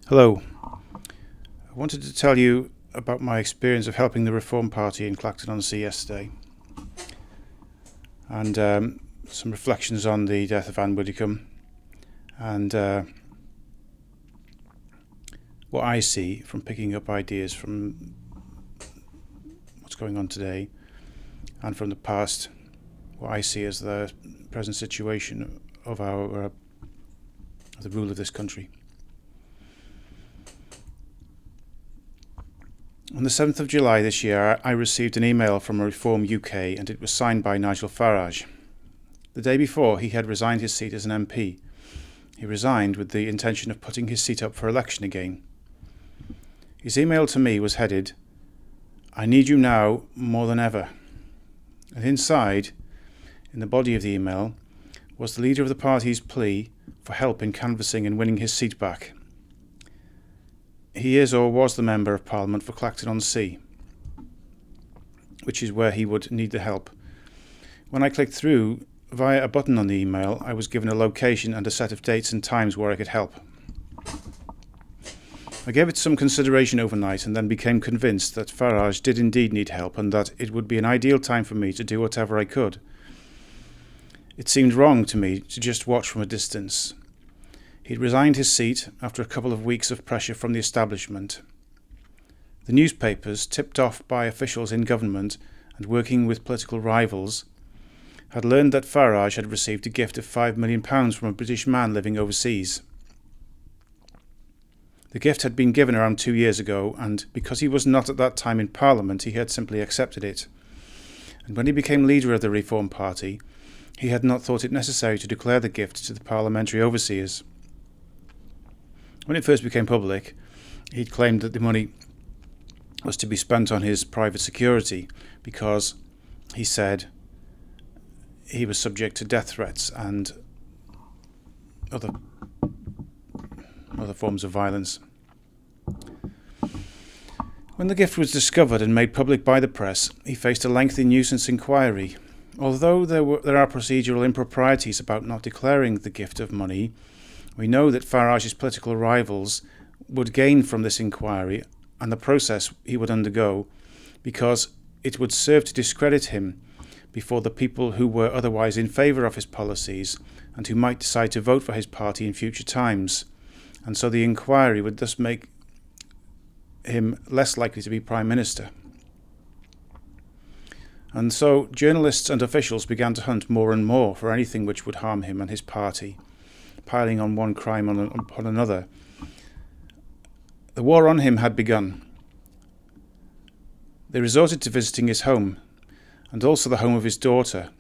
Hello. I wanted to tell you about my experience of helping the Reform Party in Clacton-on-Sea yesterday, and some reflections on the death of Anne Widdecombe, and what I see from picking up ideas from what's going on today, and from the past, what I see as the present situation of the rule of this country. On the 7th of July this year, I received an email from Reform UK, and it was signed by Nigel Farage. The day before, he had resigned his seat as an MP. He resigned with the intention of putting his seat up for election again. His email to me was headed, "I need you now more than ever." And inside, in the body of the email, was the leader of the party's plea for help in canvassing and winning his seat back. He is or was the Member of Parliament for Clacton-on-Sea, which is where he would need the help. When I clicked through via a button on the email, I was given a location and a set of dates and times where I could help. I gave it some consideration overnight and then became convinced that Farage did indeed need help and that it would be an ideal time for me to do whatever I could. It seemed wrong to me to just watch from a distance. He'd resigned his seat after a couple of weeks of pressure from the establishment. The newspapers, tipped off by officials in government and working with political rivals, had learned that Farage had received a gift of £5 million from a British man living overseas. The gift had been given around 2 years ago, and because he was not at that time in Parliament, he had simply accepted it. And when he became leader of the Reform Party, he had not thought it necessary to declare the gift to the parliamentary overseers. When it first became public, he'd claimed that the money was to be spent on his private security because, he said, he was subject to death threats and other forms of violence. When the gift was discovered and made public by the press, he faced a lengthy nuisance inquiry. Although there are procedural improprieties about not declaring the gift of money, we know that Farage's political rivals would gain from this inquiry and the process he would undergo, because it would serve to discredit him before the people who were otherwise in favour of his policies and who might decide to vote for his party in future times, and so the inquiry would thus make him less likely to be Prime Minister. And so journalists and officials began to hunt more and more for anything which would harm him and his party, piling on one crime upon another. The war on him had begun. They resorted to visiting his home, and also the home of his daughter,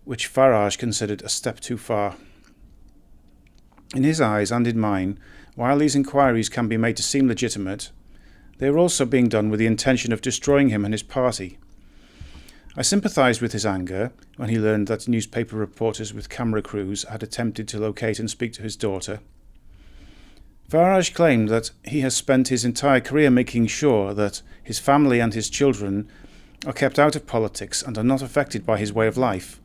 which Farage considered a step too far. In his eyes and in mine, while these inquiries can be made to seem legitimate, they are also being done with the intention of destroying him and his party. I sympathised with his anger when he learned that newspaper reporters with camera crews had attempted to locate and speak to his daughter. Farage claimed that he has spent his entire career making sure that his family and his children are kept out of politics and are not affected by his way of life,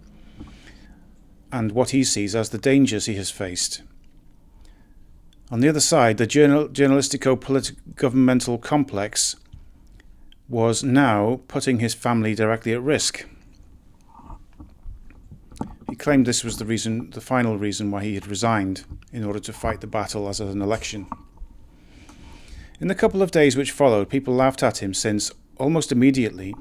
and what he sees as the dangers he has faced. On the other side, the journalistico-governmental complex was now putting his family directly at risk. He claimed this was the final reason why he had resigned, in order to fight the battle as an election. In the couple of days which followed, people laughed at him since, almost immediately,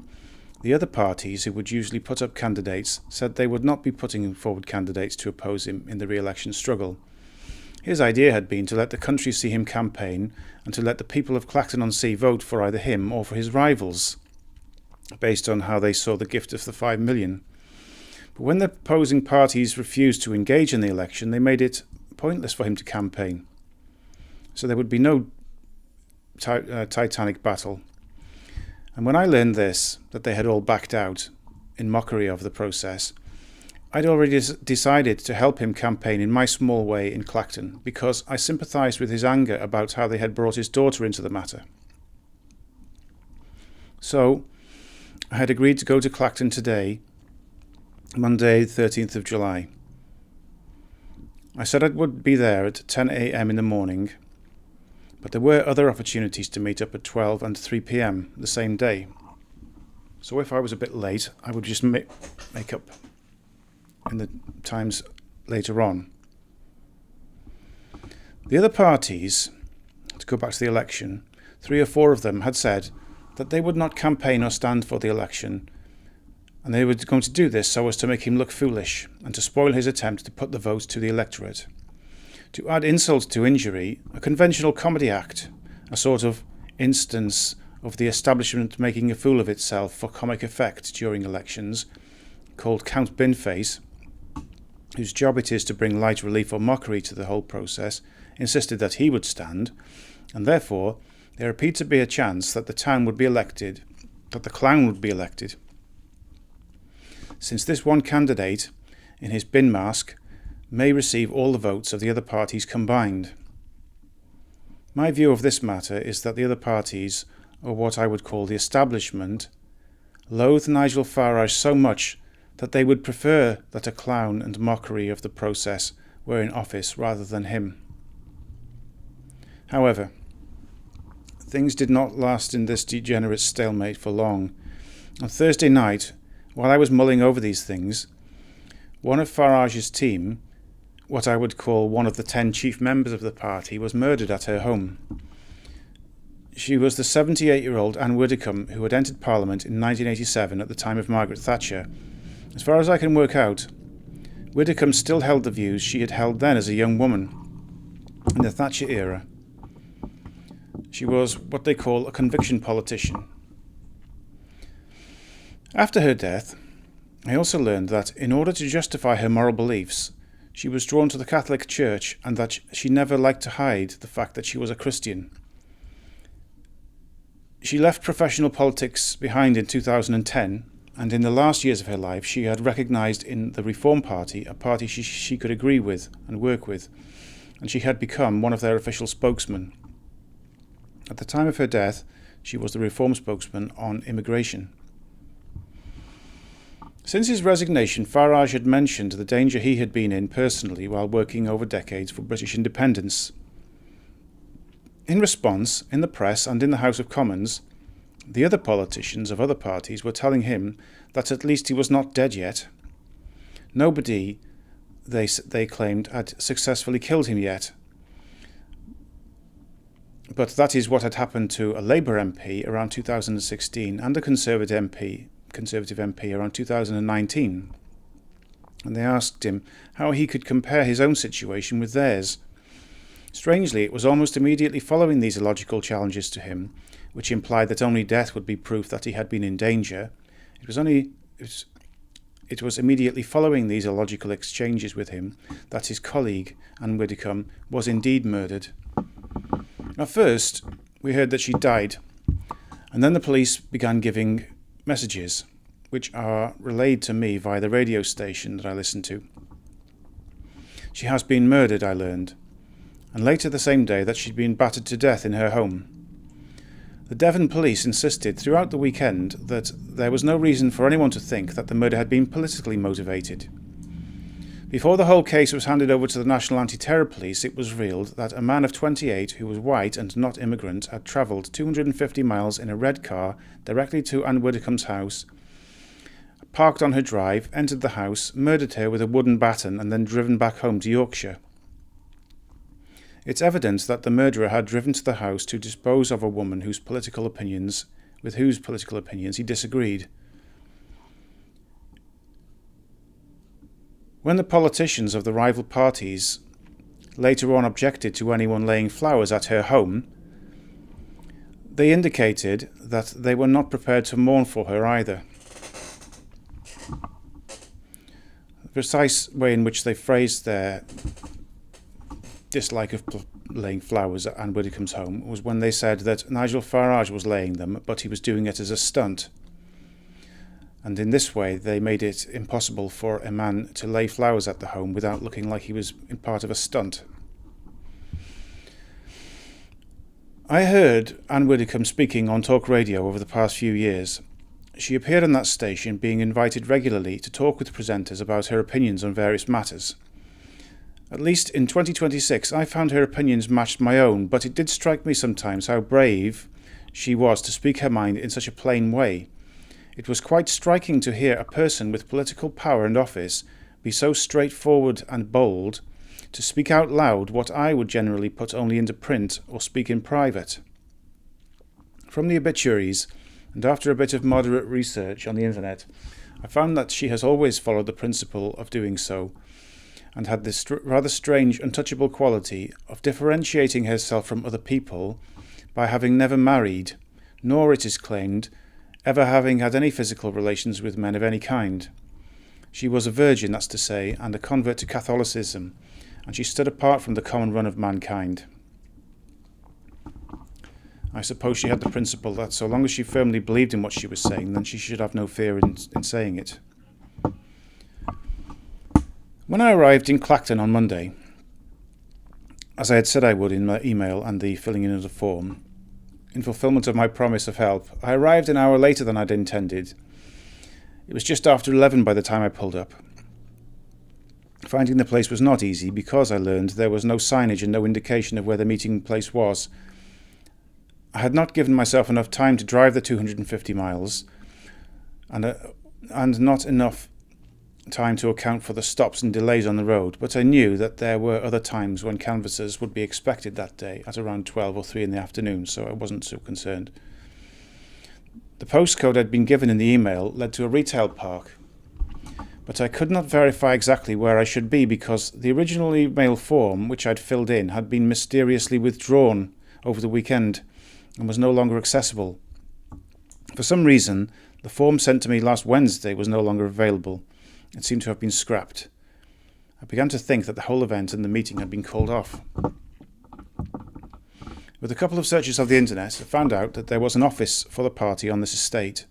the other parties who would usually put up candidates said they would not be putting forward candidates to oppose him in the re-election struggle. His idea had been to let the country see him campaign and to let the people of Clacton-on-Sea vote for either him or for his rivals, based on how they saw the gift of the £5 million. But when the opposing parties refused to engage in the election, they made it pointless for him to campaign. So there would be no titanic battle. And when I learned this, that they had all backed out in mockery of the process, I'd already decided to help him campaign in my small way in Clacton, because I sympathised with his anger about how they had brought his daughter into the matter. So I had agreed to go to Clacton today, Monday 13th of July. I said I would be there at 10 a.m. in the morning, but there were other opportunities to meet up at 12 and 3 p.m. the same day. So if I was a bit late, I would just make up in the times later on. The other parties, to go back to the election, 3 or 4 of them had said that they would not campaign or stand for the election, and they were going to do this so as to make him look foolish and to spoil his attempt to put the vote to the electorate. To add insult to injury, a conventional comedy act, a sort of instance of the establishment making a fool of itself for comic effect during elections, called Count Binface, whose job it is to bring light relief or mockery to the whole process, insisted that he would stand, and therefore there appeared to be a chance that the town would be elected, that the clown would be elected. Since this one candidate, in his bin mask, may receive all the votes of the other parties combined. My view of this matter is that the other parties, or what I would call the establishment, loathe Nigel Farage so much that they would prefer that a clown and mockery of the process were in office rather than him. However, things did not last in this degenerate stalemate for long. On Thursday night, while I was mulling over these things, one of Farage's team, what I would call one of the 10 chief members of the party, was murdered at her home. She was the 78-year-old Anne Widdecombe, who had entered Parliament in 1987 at the time of Margaret Thatcher. As far as I can work out, Widdecombe still held the views she had held then as a young woman, in the Thatcher era. She was what they call a conviction politician. After her death, I also learned that in order to justify her moral beliefs, she was drawn to the Catholic Church and that she never liked to hide the fact that she was a Christian. She left professional politics behind in 2010, and in the last years of her life she had recognised in the Reform Party a party she could agree with and work with, and she had become one of their official spokesmen. At the time of her death, she was the Reform spokesman on immigration. Since his resignation, Farage had mentioned the danger he had been in personally while working over decades for British independence. In response, in the press and in the House of Commons, the other politicians of other parties were telling him that at least he was not dead yet. Nobody, they claimed, had successfully killed him yet. But that is what had happened to a Labour MP around 2016 and a Conservative MP around 2019. And they asked him how he could compare his own situation with theirs. Strangely, it was almost immediately following these illogical challenges to him, which implied that only death would be proof that he had been in danger. It was immediately following these illogical exchanges with him that his colleague, Anne Widdecombe, was indeed murdered. At first, we heard that she died, and then the police began giving messages, which are relayed to me via the radio station that I listen to. She has been murdered, I learned, and later the same day that she'd been battered to death in her home. The Devon police insisted throughout the weekend that there was no reason for anyone to think that the murder had been politically motivated. Before the whole case was handed over to the National Anti-Terror Police, it was revealed that a man of 28 who was white and not immigrant had travelled 250 miles in a red car directly to Anne Widdecombe's house, parked on her drive, entered the house, murdered her with a wooden baton and then driven back home to Yorkshire. It's evident that the murderer had driven to the house to dispose of a woman with whose political opinions he disagreed. When the politicians of the rival parties later on objected to anyone laying flowers at her home, they indicated that they were not prepared to mourn for her either. The precise way in which they phrased their dislike of laying flowers at Anne Widdecombe's home was when they said that Nigel Farage was laying them, but he was doing it as a stunt. And in this way they made it impossible for a man to lay flowers at the home without looking like he was in part of a stunt. I heard Anne Widdecombe speaking on talk radio over the past few years. She appeared on that station, being invited regularly to talk with presenters about her opinions on various matters. At least in 2026 I found her opinions matched my own, but it did strike me sometimes how brave she was to speak her mind in such a plain way. It was quite striking to hear a person with political power and office be so straightforward and bold, to speak out loud what I would generally put only into print or speak in private. From the obituaries, and after a bit of moderate research on the internet, I found that she has always followed the principle of doing so, and had this rather strange, untouchable quality of differentiating herself from other people by having never married, nor, it is claimed, ever having had any physical relations with men of any kind. She was a virgin, that's to say, and a convert to Catholicism, and she stood apart from the common run of mankind. I suppose she had the principle that so long as she firmly believed in what she was saying, then she should have no fear in saying it. When I arrived in Clacton on Monday, as I had said I would in my email and the filling in of the form, in fulfilment of my promise of help, I arrived an hour later than I'd intended. It was just after 11 by the time I pulled up. Finding the place was not easy because I learned there was no signage and no indication of where the meeting place was. I had not given myself enough time to drive the 250 miles, and not enough time to account for the stops and delays on the road, but I knew that there were other times when canvassers would be expected that day at around 12 or 3 in the afternoon, so I wasn't so concerned. The postcode I'd been given in the email led to a retail park, but I could not verify exactly where I should be because the original email form which I'd filled in had been mysteriously withdrawn over the weekend and was no longer accessible. For some reason, the form sent to me last Wednesday was no longer available. It seemed to have been scrapped. I began to think that the whole event and the meeting had been called off. With a couple of searches of the internet, I found out that there was an office for the party on this estate.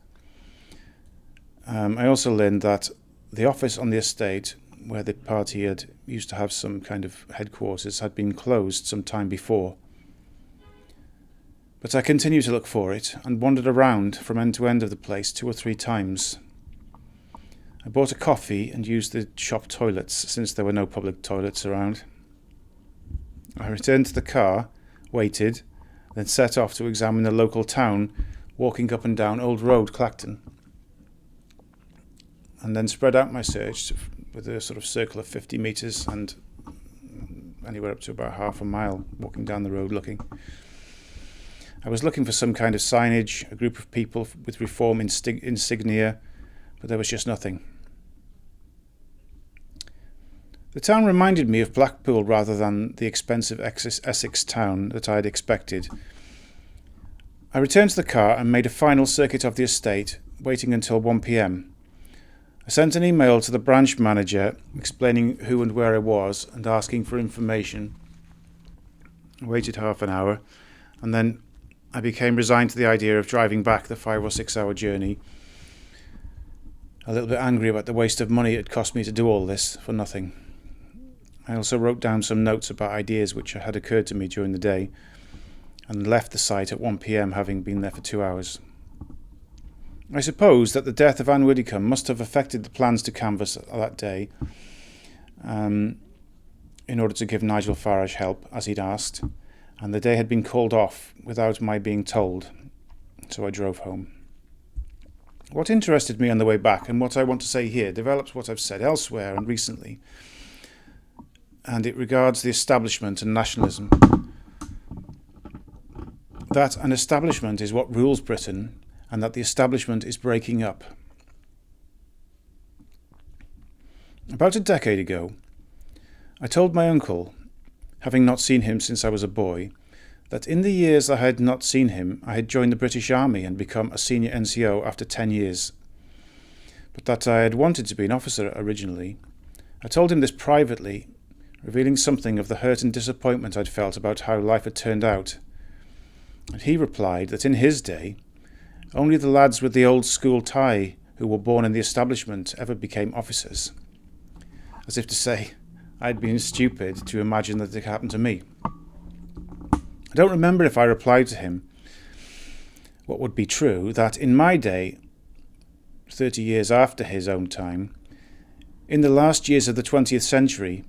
I also learned that the office on the estate, where the party had used to have some kind of headquarters, had been closed some time before. But I continued to look for it and wandered around from end to end of the place 2 or 3 times. I bought a coffee and used the shop toilets since there were no public toilets around. I returned to the car, waited, then set off to examine the local town, walking up and down Old Road, Clacton, and then spread out my search with a sort of circle of 50 metres and anywhere up to about half a mile, walking down the road looking. I was looking for some kind of signage, a group of people with reform insignia, but there was just nothing. The town reminded me of Blackpool rather than the expensive Essex town that I had expected. I returned to the car and made a final circuit of the estate, waiting until 1 p.m. I sent an email to the branch manager explaining who and where I was and asking for information. I waited half an hour, and then I became resigned to the idea of driving back the 5 or 6 hour journey, a little bit angry about the waste of money it had cost me to do all this for nothing. I also wrote down some notes about ideas which had occurred to me during the day, and left the site at 1 p.m. having been there for 2 hours. I suppose that the death of Anne Widdicombe must have affected the plans to canvass that day, in order to give Nigel Farage help, as he'd asked, and the day had been called off without my being told, so I drove home. What interested me on the way back, and what I want to say here, develops what I've said elsewhere and recently, and it regards the establishment and nationalism. That an establishment is what rules Britain, and that the establishment is breaking up. About a decade ago, I told my uncle, having not seen him since I was a boy, that in the years I had not seen him, I had joined the British Army and become a senior NCO after 10 years, but that I had wanted to be an officer originally. I told him this privately, revealing something of the hurt and disappointment I'd felt about how life had turned out. And he replied that in his day, only the lads with the old school tie who were born in the establishment ever became officers. As if to say, I'd been stupid to imagine that it happened to me. I don't remember if I replied to him what would be true, that in my day, 30 years after his own time, in the last years of the 20th century,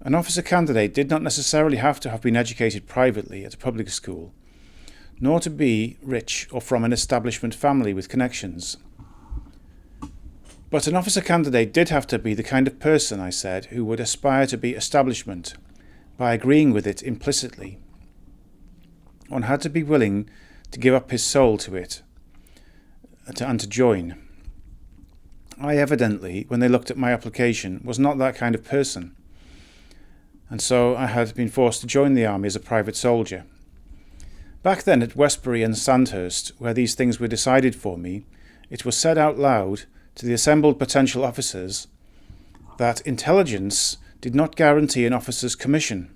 An officer candidate did not necessarily have to have been educated privately at a public school, nor to be rich or from an establishment family with connections. But an officer candidate did have to be the kind of person, I said, who would aspire to be establishment by agreeing with it implicitly. One had to be willing to give up his soul to it and to join. I evidently, when they looked at my application, was not that kind of person, and so I had been forced to join the army as a private soldier. Back then at Westbury and Sandhurst, where these things were decided for me, it was said out loud to the assembled potential officers that intelligence did not guarantee an officer's commission,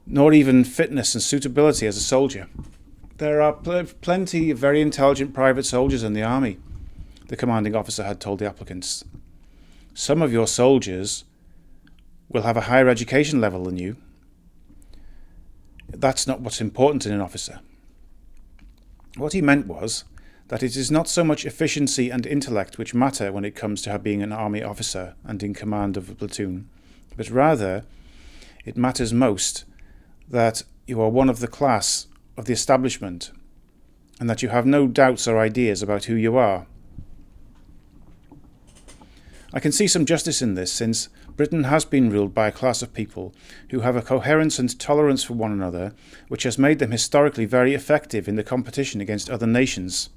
nor even fitness and suitability as a soldier. There are plenty of very intelligent private soldiers in the army, the commanding officer had told the applicants. Some of your soldiers will have a higher education level than you. That's not what's important in an officer. What he meant was that it is not so much efficiency and intellect which matter when it comes to being an army officer and in command of a platoon, but rather it matters most that you are one of the class of the establishment and that you have no doubts or ideas about who you are. I can see some justice in this, since Britain has been ruled by a class of people who have a coherence and tolerance for one another which has made them historically very effective in the competition against other nations.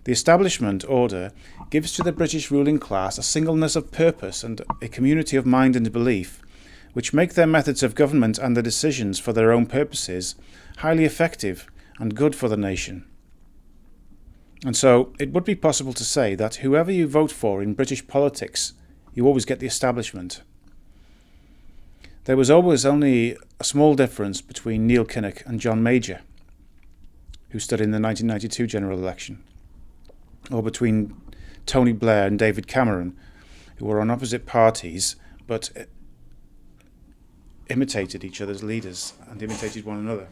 The establishment order gives to the British ruling class a singleness of purpose and a community of mind and belief, which make their methods of government and their decisions for their own purposes highly effective and good for the nation. And so it would be possible to say that whoever you vote for in British politics, you always get the establishment. There was always only a small difference between Neil Kinnock and John Major, who stood in the 1992 general election, or between Tony Blair and David Cameron, who were on opposite parties but imitated each other's leaders and imitated one another.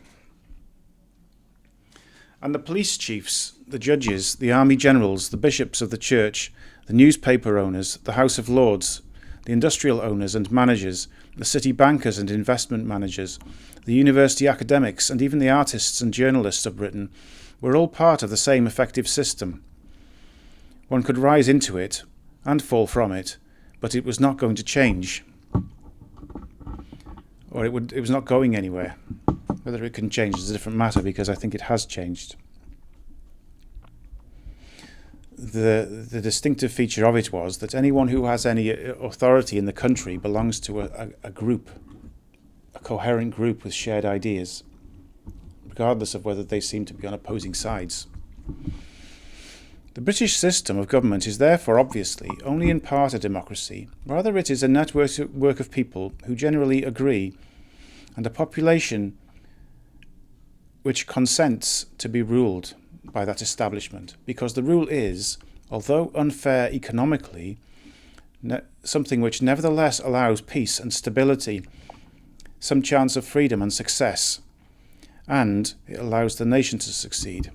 And the police chiefs, the judges, the army generals, the bishops of the church, the newspaper owners, the House of Lords, the industrial owners and managers, the city bankers and investment managers, the university academics, and even the artists and journalists of Britain were all part of the same effective system. One could rise into it and fall from it, but it was not going to change. Or it was not going anywhere. Whether it can change is a different matter, because I think it has changed. The distinctive feature of it was that anyone who has any authority in the country belongs to a group, a coherent group with shared ideas, regardless of whether they seem to be on opposing sides. The British system of government is therefore obviously only in part a democracy. Rather, it is a network of people who generally agree, and a population which consents to be ruled by that establishment, because the rule is, although unfair economically, something which nevertheless allows peace and stability, some chance of freedom and success, and it allows the nation to succeed.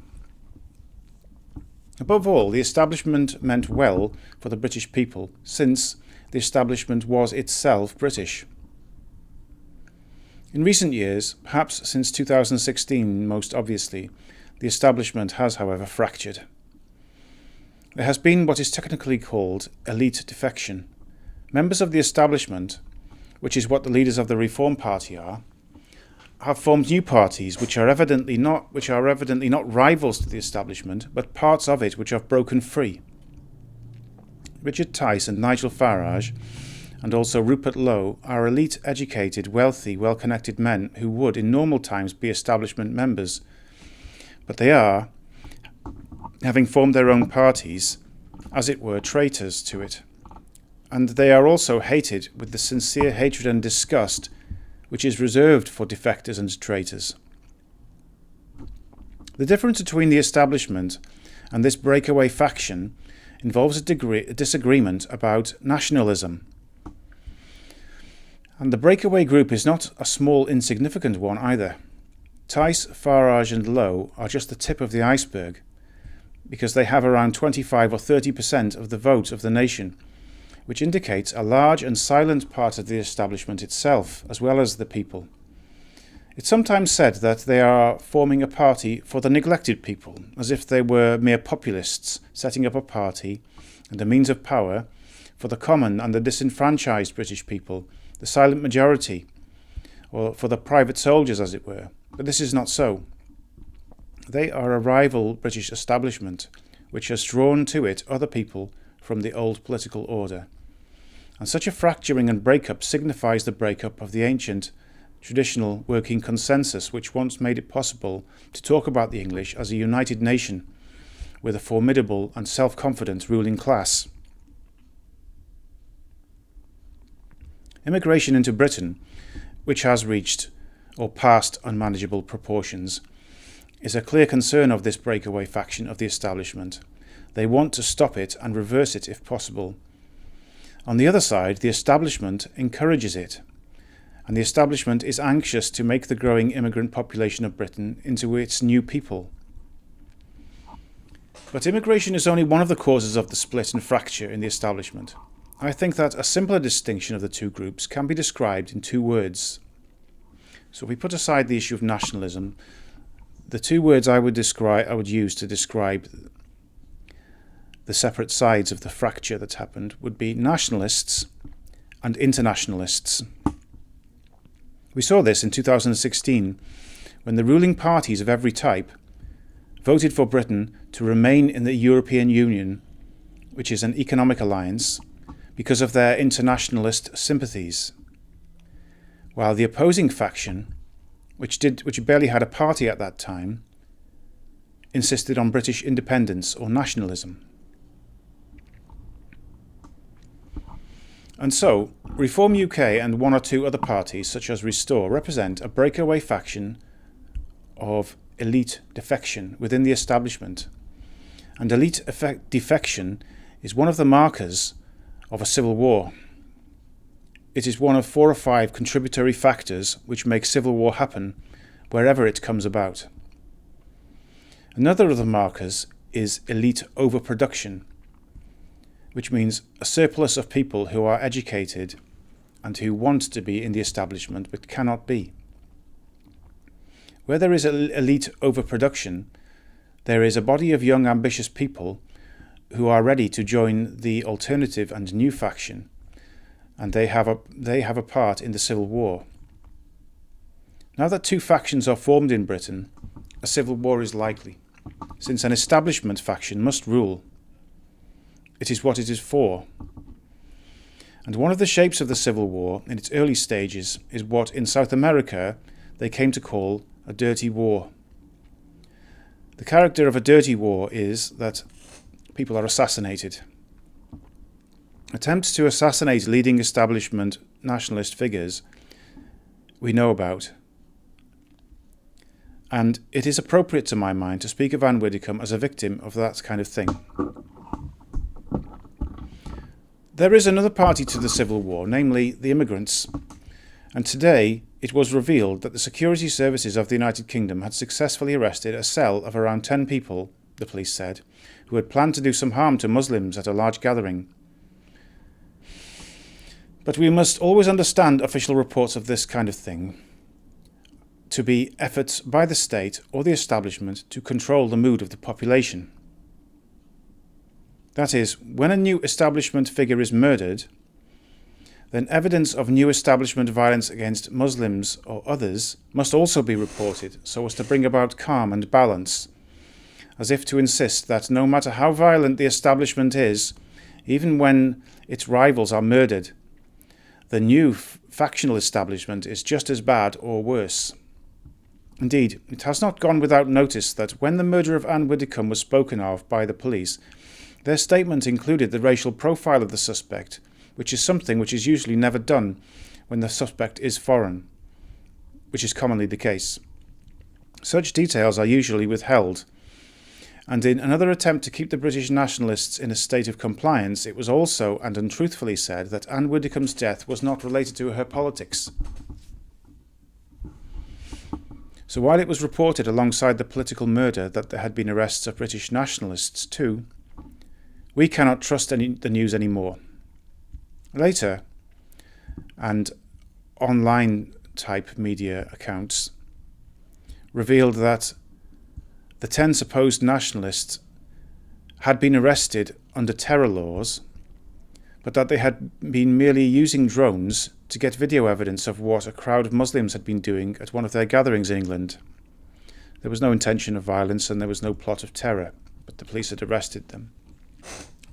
Above all, the establishment meant well for the British people, since the establishment was itself British. In recent years, perhaps since 2016 most obviously, the establishment has, however, fractured. There has been what is technically called elite defection. Members of the establishment, which is what the leaders of the Reform Party are, have formed new parties which are evidently not rivals to the establishment, but parts of it which have broken free. Richard Tice and Nigel Farage, and also Rupert Lowe, are elite, educated, wealthy, well-connected men who would, in normal times, be establishment members. But they are, having formed their own parties, as it were, traitors to it. And they are also hated with the sincere hatred and disgust which is reserved for defectors and traitors. The difference between the establishment and this breakaway faction involves a disagreement about nationalism. And the breakaway group is not a small, insignificant one either. Tice, Farage and Lowe are just the tip of the iceberg, because they have around 25 or 30% of the vote of the nation, which indicates a large and silent part of the establishment itself, as well as the people. It's sometimes said that they are forming a party for the neglected people, as if they were mere populists setting up a party and a means of power for the common and the disenfranchised British people, the silent majority, or for the private soldiers, as it were. But this is not so. They are a rival British establishment, which has drawn to it other people from the old political order. And such a fracturing and breakup signifies the breakup of the ancient traditional working consensus which once made it possible to talk about the English as a united nation with a formidable and self-confident ruling class. Immigration into Britain, which has reached or passed unmanageable proportions, is a clear concern of this breakaway faction of the establishment. They want to stop it and reverse it if possible. On the other side, the establishment encourages it, and the establishment is anxious to make the growing immigrant population of Britain into its new people. But immigration is only one of the causes of the split and fracture in the establishment. I think that a simpler distinction of the two groups can be described in two words. So if we put aside the issue of nationalism, the two words I would use to describe the separate sides of the fracture that happened would be nationalists and internationalists. We saw this in 2016 when the ruling parties of every type voted for Britain to remain in the European Union, which is an economic alliance, because of their internationalist sympathies, while the opposing faction, which barely had a party at that time, insisted on British independence or nationalism. And so, Reform UK and one or two other parties, such as Restore, represent a breakaway faction of elite defection within the establishment. And elite defection is one of the markers of a civil war. It is one of 4 or 5 contributory factors which make civil war happen wherever it comes about. Another of the markers is elite overproduction, which means a surplus of people who are educated and who want to be in the establishment but cannot be. Where there is elite overproduction, there is a body of young ambitious people who are ready to join the alternative and new faction, and they have a part in the civil war. Now that two factions are formed in Britain, a civil war is likely, since an establishment faction must rule. It is what it is for. And one of the shapes of the Civil War in its early stages is what in South America they came to call a dirty war. The character of a dirty war is that people are assassinated. Attempts to assassinate leading establishment nationalist figures we know about. And it is appropriate to my mind to speak of Anne Widdecombe as a victim of that kind of thing. There is another party to the Civil War, namely the immigrants, and today it was revealed that the security services of the United Kingdom had successfully arrested a cell of around 10 people, the police said, who had planned to do some harm to Muslims at a large gathering. But we must always understand official reports of this kind of thing to be efforts by the state or the establishment to control the mood of the population. That is, when a new establishment figure is murdered, then evidence of new establishment violence against Muslims or others must also be reported so as to bring about calm and balance, as if to insist that no matter how violent the establishment is, even when its rivals are murdered, the new factional establishment is just as bad or worse. Indeed, it has not gone without notice that when the murder of Anne Widdecombe was spoken of by the police, their statement included the racial profile of the suspect, which is something which is usually never done when the suspect is foreign, which is commonly the case. Such details are usually withheld, and in another attempt to keep the British nationalists in a state of compliance, it was also and untruthfully said that Anne Widdecombe's death was not related to her politics. So while it was reported alongside the political murder that there had been arrests of British nationalists too, we cannot trust the news anymore. Later, and online type media accounts revealed that the 10 supposed nationalists had been arrested under terror laws, but that they had been merely using drones to get video evidence of what a crowd of Muslims had been doing at one of their gatherings in England. There was no intention of violence and there was no plot of terror, but the police had arrested them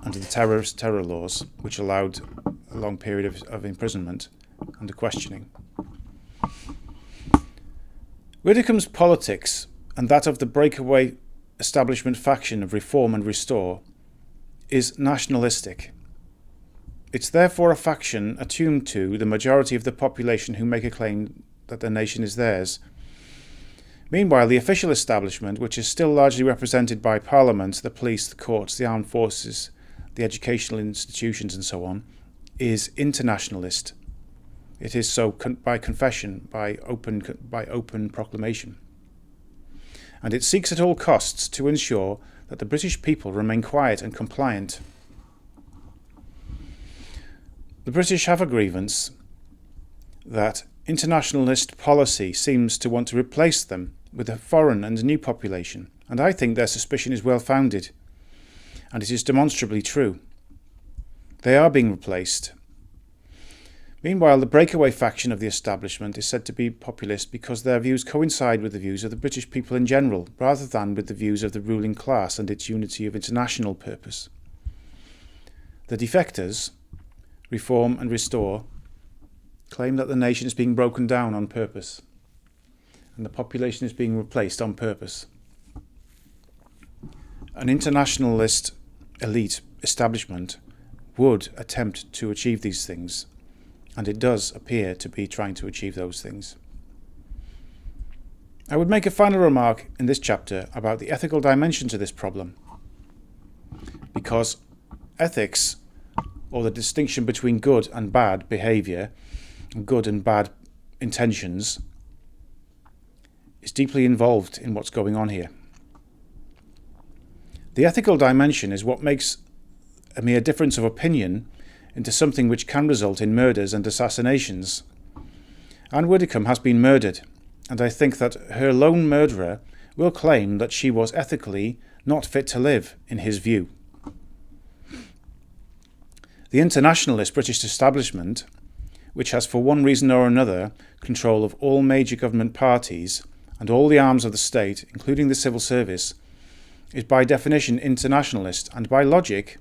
under the terror laws, which allowed a long period of imprisonment under questioning. Widdicombe's politics, and that of the breakaway establishment faction of Reform and Restore, is nationalistic. It's therefore a faction attuned to the majority of the population who make a claim that the nation is theirs. Meanwhile, the official establishment, which is still largely represented by Parliament, the police, the courts, the armed forces, the educational institutions and so on, is internationalist. It is so by confession, by open proclamation. And it seeks at all costs to ensure that the British people remain quiet and compliant. The British have a grievance that internationalist policy seems to want to replace them with a foreign and new population, and I think their suspicion is well founded, and it is demonstrably true. They are being replaced. Meanwhile, the breakaway faction of the establishment is said to be populist because their views coincide with the views of the British people in general, rather than with the views of the ruling class and its unity of international purpose. The defectors, Reform and Restore, claim that the nation is being broken down on purpose, and the population is being replaced on purpose. An internationalist elite establishment would attempt to achieve these things, and it does appear to be trying to achieve those things. I would make a final remark in this chapter about the ethical dimension to this problem, because ethics, or the distinction between good and bad behaviour, good and bad intentions, is deeply involved in what's going on here. The ethical dimension is what makes a mere difference of opinion into something which can result in murders and assassinations. Anne Widdecombe has been murdered, and I think that her lone murderer will claim that she was ethically not fit to live, in his view. The internationalist British establishment, which has for one reason or another control of all major government parties and all the arms of the state, including the civil service, is by definition internationalist, and by logic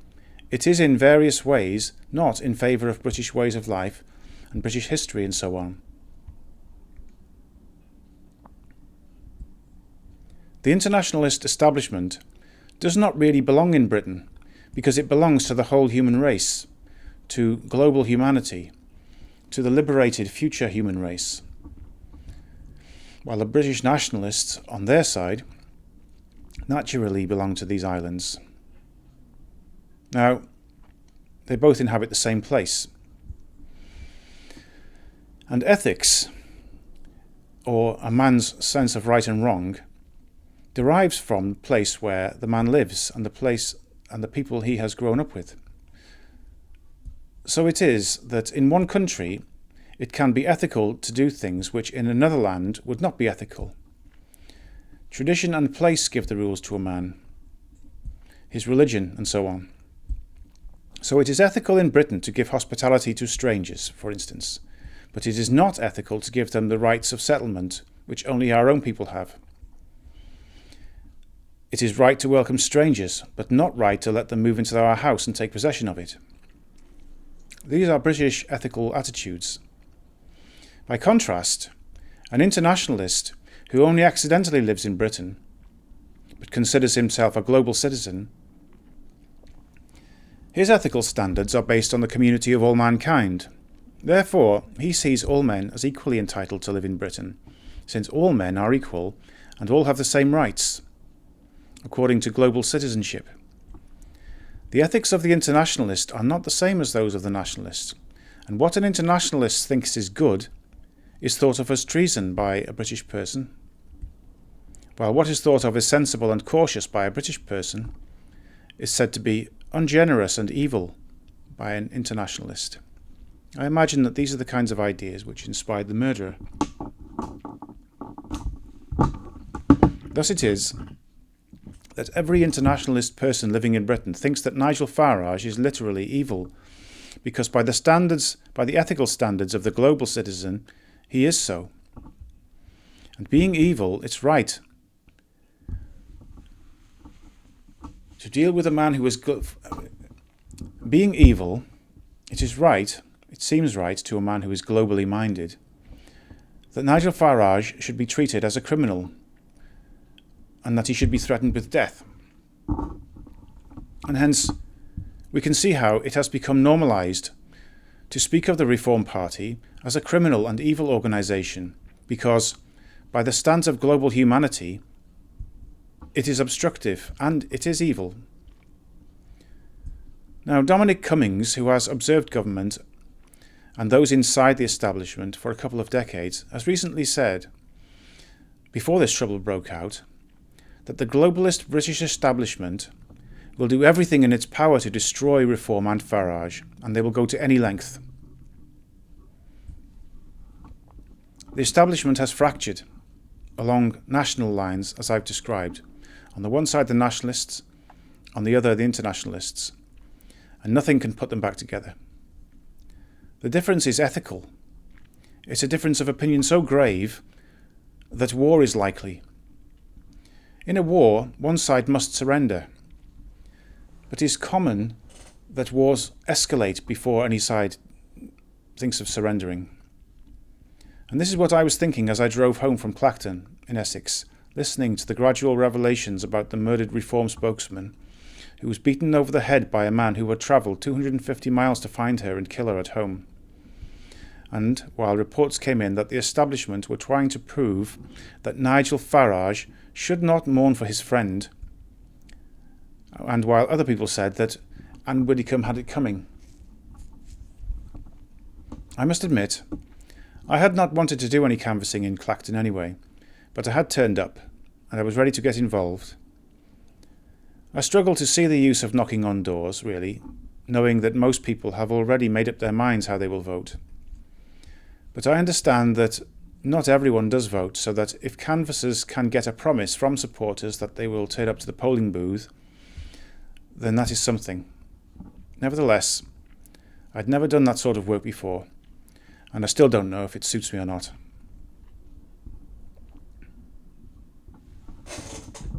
it is in various ways not in favour of British ways of life and British history and so on. The internationalist establishment does not really belong in Britain, because it belongs to the whole human race, to global humanity, to the liberated future human race, while the British nationalists, on their side, naturally belong to these islands. Now, they both inhabit the same place. And ethics, or a man's sense of right and wrong, derives from the place where the man lives and the place and the people he has grown up with. So it is that in one country it can be ethical to do things which in another land would not be ethical. Tradition and place give the rules to a man, his religion and so on. So it is ethical in Britain to give hospitality to strangers, for instance, but it is not ethical to give them the rights of settlement, which only our own people have. It is right to welcome strangers, but not right to let them move into our house and take possession of it. These are British ethical attitudes. By contrast, an internationalist who only accidentally lives in Britain, but considers himself a global citizen, his ethical standards are based on the community of all mankind. Therefore, he sees all men as equally entitled to live in Britain, since all men are equal and all have the same rights, according to global citizenship. The ethics of the internationalist are not the same as those of the nationalist, and what an internationalist thinks is good is thought of as treason by a British person, while what is thought of as sensible and cautious by a British person is said to be ungenerous and evil by an internationalist. I imagine that these are the kinds of ideas which inspired the murderer. Thus it is that every internationalist person living in Britain thinks that Nigel Farage is literally evil, because by the ethical standards of the global citizen, he is so. And being evil, it's right to deal with a man who is being evil, it is right, it seems right to a man who is globally minded, that Nigel Farage should be treated as a criminal and that he should be threatened with death. And hence, we can see how it has become normalised to speak of the Reform Party as a criminal and evil organisation, because, by the stance of global humanity, it is obstructive and it is evil. Now, Dominic Cummings, who has observed government and those inside the establishment for a couple of decades, has recently said, before this trouble broke out, that the globalist British establishment will do everything in its power to destroy Reform and Farage, and they will go to any length. The establishment has fractured along national lines, as I've described. On the one side, the nationalists, on the other, the internationalists, and nothing can put them back together. The difference is ethical. It's a difference of opinion so grave that war is likely. In a war, one side must surrender. But it is common that wars escalate before any side thinks of surrendering. And this is what I was thinking as I drove home from Clacton in Essex, listening to the gradual revelations about the murdered Reform spokesman, who was beaten over the head by a man who had travelled 250 miles to find her and kill her at home. And while reports came in that the establishment were trying to prove that Nigel Farage should not mourn for his friend, and while other people said that Anne Widdecombe had it coming. I must admit, I had not wanted to do any canvassing in Clacton anyway, but I had turned up, and I was ready to get involved. I struggle to see the use of knocking on doors, really, knowing that most people have already made up their minds how they will vote. But I understand that not everyone does vote, so that if canvassers can get a promise from supporters that they will turn up to the polling booth, then that is something. Nevertheless, I'd never done that sort of work before, and I still don't know if it suits me or not.